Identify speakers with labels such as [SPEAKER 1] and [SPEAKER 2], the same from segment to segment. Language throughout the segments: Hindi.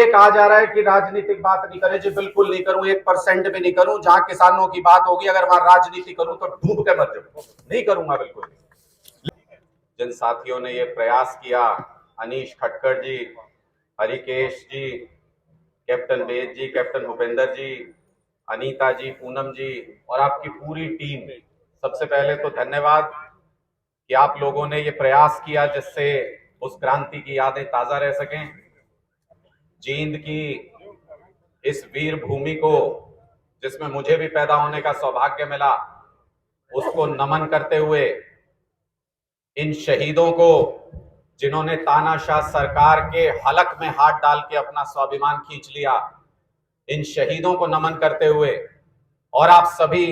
[SPEAKER 1] ये कहा जा रहा है कि राजनीतिक बात नहीं करें जी, बिल्कुल नहीं करूं, 1% भी नहीं करूं। जहां किसानों की बात होगी अगर वहां राजनीति करूं तो डूब के मर जाऊं, नहीं करूंगा बिल्कुल नहीं। जिन साथियों ने ये प्रयास किया, अनीश खटकर जी, हरिकेश जी, कैप्टन वेद जी, कैप्टन भूपेंद्र जी, अनीता जी, पूनम जी और आपकी पूरी टीम, सबसे पहले तो धन्यवाद कि आप लोगों ने ये प्रयास किया जिससे उस क्रांति की यादें ताजा रह सकें। जींद की इस वीर भूमि को, जिसमें मुझे भी पैदा होने का सौभाग्य मिला, उसको नमन करते हुए इन शहीदों को, जिन्होंने तानाशाह सरकार के हलक में हाथ डाल के अपना स्वाभिमान खींच लिया, इन शहीदों को नमन करते हुए और आप सभी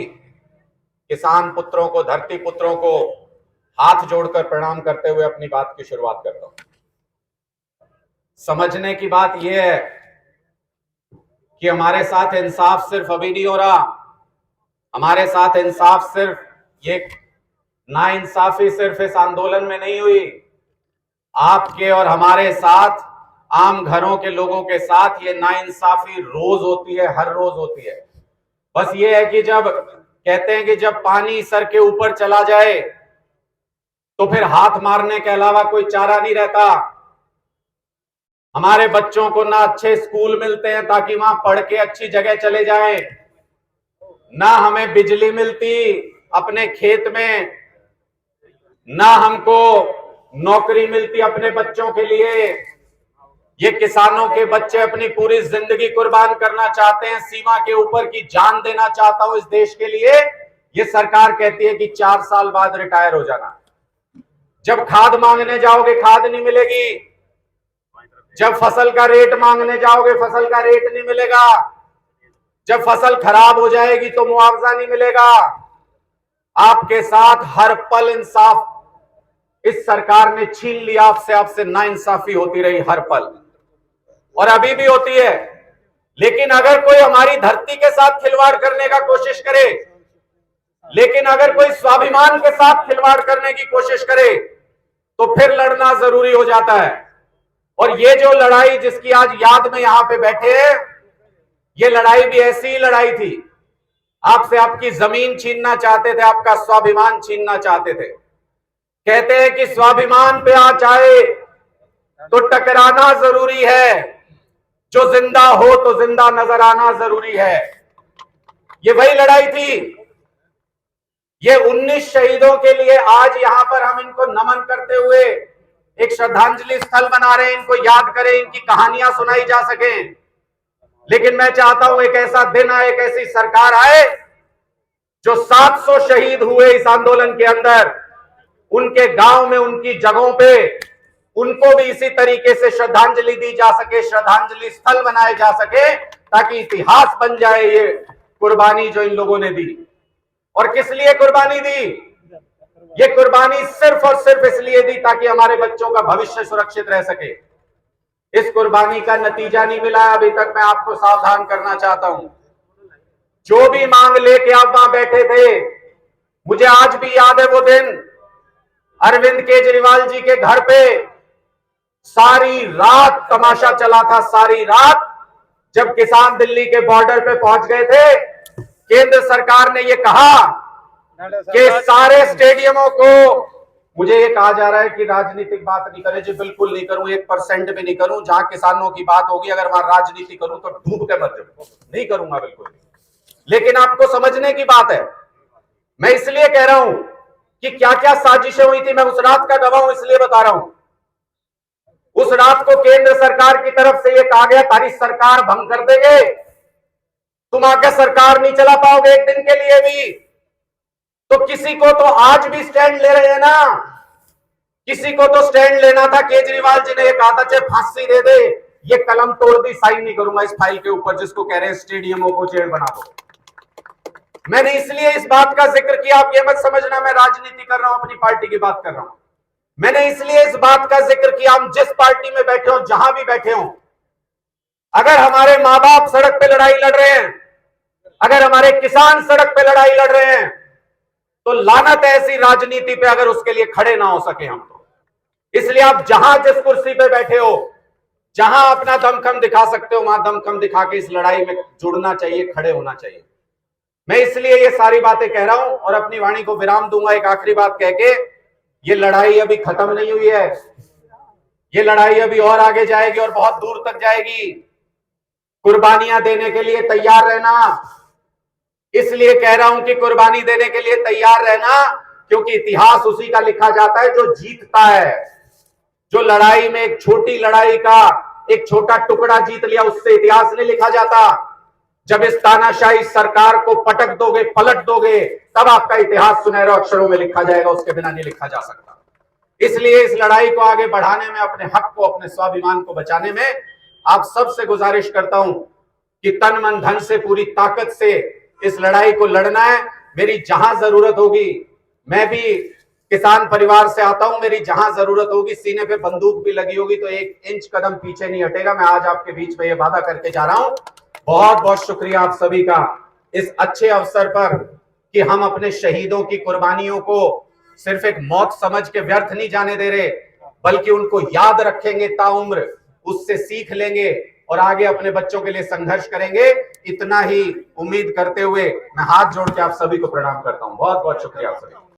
[SPEAKER 1] किसान पुत्रों को, धरती पुत्रों को हाथ जोड़कर प्रणाम करते हुए अपनी बात की शुरुआत करता हूं। समझने की बात यह है कि हमारे साथ इंसाफ सिर्फ अभी नहीं हो रहा, हमारे साथ इंसाफ सिर्फ, ये नाइंसाफी सिर्फ इस आंदोलन में नहीं हुई, आपके और हमारे साथ, आम घरों के लोगों के साथ ये नाइंसाफी रोज होती है, हर रोज होती है। बस ये है कि जब कहते हैं कि जब पानी सर के ऊपर चला जाए तो फिर हाथ मारने के अलावा कोई चारा नहीं रहता। हमारे बच्चों को ना अच्छे स्कूल मिलते हैं ताकि वहां पढ़ के अच्छी जगह चले जाएं, ना हमें बिजली मिलती अपने खेत में, ना हमको नौकरी मिलती अपने बच्चों के लिए। ये किसानों के बच्चे अपनी पूरी जिंदगी कुर्बान करना चाहते हैं, सीमा के ऊपर की जान देना चाहता हूं इस देश के लिए। ये सरकार कहती है कि 4 साल बाद रिटायर हो जाना। जब खाद मांगने जाओगे खाद नहीं मिलेगी, जब फसल का रेट मांगने जाओगे फसल का रेट नहीं मिलेगा, जब फसल खराब हो जाएगी तो मुआवजा नहीं मिलेगा। आपके साथ हर पल इंसाफ इस सरकार ने छीन लिया, आपसे नाइंसाफी होती रही हर पल, और अभी भी होती है। लेकिन अगर कोई हमारी धरती के साथ खिलवाड़ करने का कोशिश करे, लेकिन अगर कोई स्वाभिमान के साथ खिलवाड़ करने की कोशिश करे तो फिर लड़ना जरूरी हो जाता है। और ये जो लड़ाई जिसकी आज याद में यहां पे बैठे हैं, ये लड़ाई भी ऐसी ही लड़ाई थी। आपसे आपकी जमीन छीनना चाहते थे, आपका स्वाभिमान छीनना चाहते थे। कहते हैं कि स्वाभिमान पे आ जाए तो टकराना जरूरी है, जो जिंदा हो तो जिंदा नजर आना जरूरी है। ये वही लड़ाई थी। ये 19 शहीदों के लिए आज यहां पर हम इनको नमन करते हुए एक श्रद्धांजलि स्थल बना रहे हैं, इनको याद करें, इनकी कहानियां सुनाई जा सकें। लेकिन मैं चाहता हूं एक ऐसा दिन आए, एक ऐसी सरकार आए जो 700 शहीद हुए इस आंदोलन के अंदर, उनके गांव में, उनकी जगहों पे उनको भी इसी तरीके से श्रद्धांजलि दी जा सके, श्रद्धांजलि स्थल बनाए जा सके, ताकि इतिहास बन जाए ये कुर्बानी जो इन लोगों ने दी। और किस लिए कुर्बानी दी? ये कुर्बानी सिर्फ और सिर्फ इसलिए दी ताकि हमारे बच्चों का भविष्य सुरक्षित रह सके। इस कुर्बानी का नतीजा नहीं मिला अभी तक। मैं आपको सावधान करना चाहता हूं। जो भी मांग लेके आप वहां बैठे थे, मुझे आज भी याद है वो दिन, अरविंद केजरीवाल जी के घर पे सारी रात तमाशा चला था, सारी रात। जब किसान दिल्ली के बॉर्डर पे पहुंच गए थे, केंद्र सरकार ने ये कहा कि सारे स्टेडियमों को, मुझे ये कहा जा रहा है कि राजनीतिक बात नहीं करें जी, बिल्कुल नहीं करूं, 1% भी नहीं करूं। जहां किसानों की बात होगी अगर वहां राजनीति करूं तो डूब के मर जाऊं, नहीं करूंगा बिल्कुल नहीं। लेकिन आपको समझने की बात है, मैं इसलिए कह रहा हूं कि क्या क्या साजिशें हुई थी, मैं उस रात का गवाह हूं, इसलिए बता रहा हूं। उस रात को केंद्र सरकार की तरफ से यह कहा गया, तारी सरकार भंग कर देंगे, तुम आगे सरकार नहीं चला पाओगे एक दिन के लिए भी। तो किसी को तो आज भी स्टैंड ले रहे हैं ना, किसी को तो स्टैंड लेना था। केजरीवाल जी ने यह कहा था चाहे फांसी दे दे, ये कलम तोड़ दी, साइन नहीं करूंगा इस फाइल के ऊपर जिसको कह रहे हैं स्टेडियमों को जेल बना दो। मैंने इसलिए इस बात का जिक्र किया, आप ये मत समझना मैं राजनीति कर रहा हूं, अपनी पार्टी की बात कर रहा हूं। मैंने इसलिए इस बात का जिक्र किया, हम जिस पार्टी में बैठे हो, जहां भी बैठे हो, अगर हमारे मां बाप सड़क पे लड़ाई लड़ रहे हैं, अगर हमारे किसान सड़क पे लड़ाई लड़ रहे हैं, तो लानत ऐसी राजनीति पे अगर उसके लिए खड़े ना हो सके हम तो। इसलिए आप जहां जिस कुर्सी पे बैठे हो, जहां अपना दमखम दिखा सकते हो वहां दमखम दिखा के इस लड़ाई में जुड़ना चाहिए, खड़े होना चाहिए। मैं इसलिए ये सारी बातें कह रहा हूं और अपनी वाणी को विराम दूंगा एक आखिरी बात कह के। ये लड़ाई अभी खत्म नहीं हुई है, ये लड़ाई अभी और आगे जाएगी और बहुत दूर तक जाएगी। कुर्बानियां देने के लिए तैयार रहना। इसलिए कह रहा हूं कि कुर्बानी देने के लिए तैयार रहना, क्योंकि इतिहास उसी का लिखा जाता है जो जीतता है। जो लड़ाई में एक छोटी लड़ाई का एक छोटा टुकड़ा जीत लिया, उससे इतिहास नहीं लिखा जाता। जब इस तानाशाही सरकार को पटक दोगे, पलट दोगे, तब आपका इतिहास सुनहरे अक्षरों में लिखा जाएगा, उसके बिना नहीं लिखा जा सकता। इसलिए इस लड़ाई को आगे बढ़ाने में, अपने हक को, अपने स्वाभिमान को बचाने में आप सबसे गुजारिश करता हूं कि तन मन धन से, पूरी ताकत से इस लड़ाई को लड़ना है। मेरी जहां जरूरत होगी, मैं भी किसान परिवार से आता हूं, मेरी जहां जरूरत होगी, सीने पे बंदूक भी लगी होगी तो 1 इंच कदम पीछे नहीं हटेगा। मैं आज आपके बीच में यह वादा करके जा रहा हूं। बहुत बहुत शुक्रिया आप सभी का इस अच्छे अवसर पर कि हम अपने शहीदों की कुर्बानियों को सिर्फ एक मौत समझ के व्यर्थ नहीं जाने दे रहे, बल्कि उनको याद रखेंगे ताउम्र, उससे सीख लेंगे और आगे अपने बच्चों के लिए संघर्ष करेंगे। इतना ही उम्मीद करते हुए मैं हाथ जोड़ के आप सभी को प्रणाम करता हूं। बहुत बहुत शुक्रिया आप सभी।